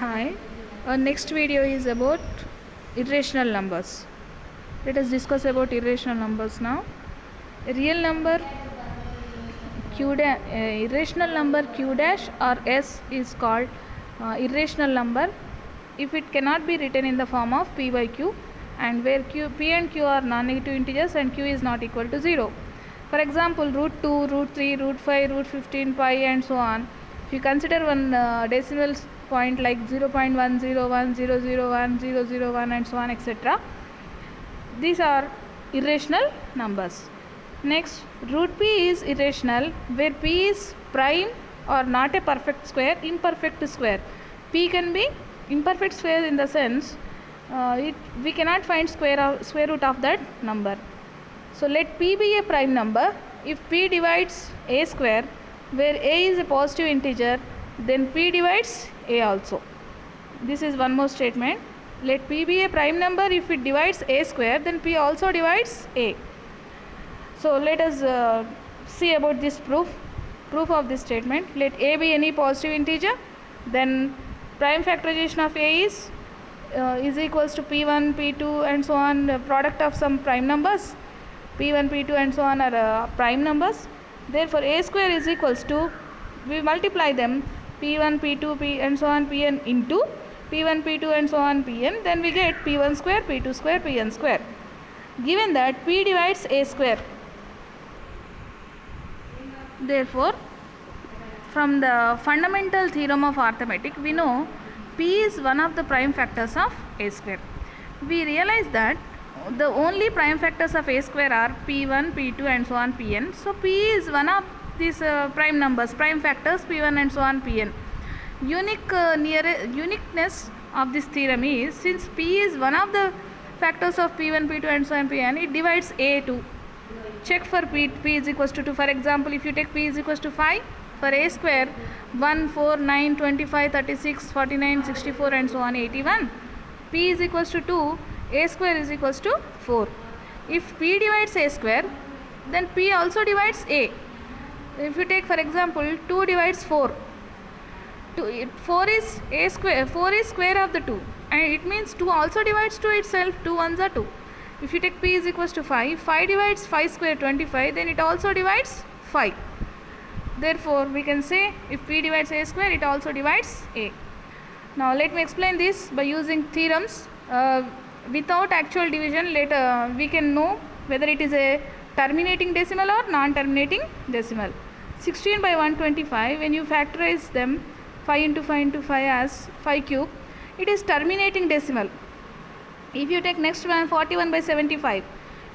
Hi, our next video is about irrational numbers. Let us discuss about irrational numbers now. A real number irrational number q dash or s is called irrational number if it cannot be written in the form of p by q, and where p and q are non-negative integers and q is not equal to 0. For example, root 2, root 3, root 5, root 15, pi and so on. If you consider one decimal point like 0.101, 001, 001 and so on, etc. These are irrational numbers. Next, root p is irrational where p is prime or not a perfect square, imperfect square. P can be imperfect square in the sense we cannot find square root of that number. So let p be a prime number if p divides a square, where a is a positive integer, then p divides a also. This is one more statement. Let p be a prime number if it divides a square, then p also divides a. So let us see about this proof of this statement. Let a be any positive integer, then prime factorization of a is equals to p1, p2 and so on, product of some prime numbers. p1, p2 and so on are prime numbers. Therefore a square is equals to, we multiply them, p1, p2, p and so on, pn into p1, p2 and so on, pn, then we get p1 square, p2 square, pn square. Given that p divides a square, therefore from the fundamental theorem of arithmetic we know p is one of the prime factors of a square. We realize that the only prime factors of a square are p1, p2 and so on, pn. So p is one of these prime numbers, prime factors p1 and so on, pn. Uniqueness of this theorem is, since p is one of the factors of p1, p2 and so on, pn, it divides a too. Check for p is equals to 2. For example, if you take p is equals to 5, for a square 1, 4, 9, 25, 36, 49, 64 and so on, 81. P is equals to 2, a square is equals to 4. If p divides a square, then p also divides a. If you take for example 2 divides 4, 4 is a square, 4 is square of the 2, and it means 2 also divides 2 itself, 2 ones are 2. If you take p is equals to 5, 5 divides 5 square 25, then it also divides 5. Therefore we can say if p divides a square, it also divides a. Now let me explain this by using theorems. Without actual division, later we can know whether it is a terminating decimal or non-terminating decimal. 16 by 125, when you factorize them 5 into 5 into 5 as 5 cube, it is terminating decimal. If you take next one 41 by 75,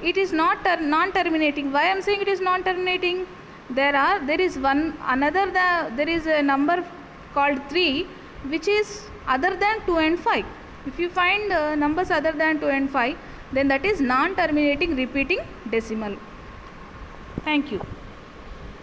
it is not non-terminating. Why I am saying it is non-terminating? There is a number called 3 which is other than 2 and 5. If you find numbers other than 2 and 5, then that is non-terminating repeating decimal. Thank you.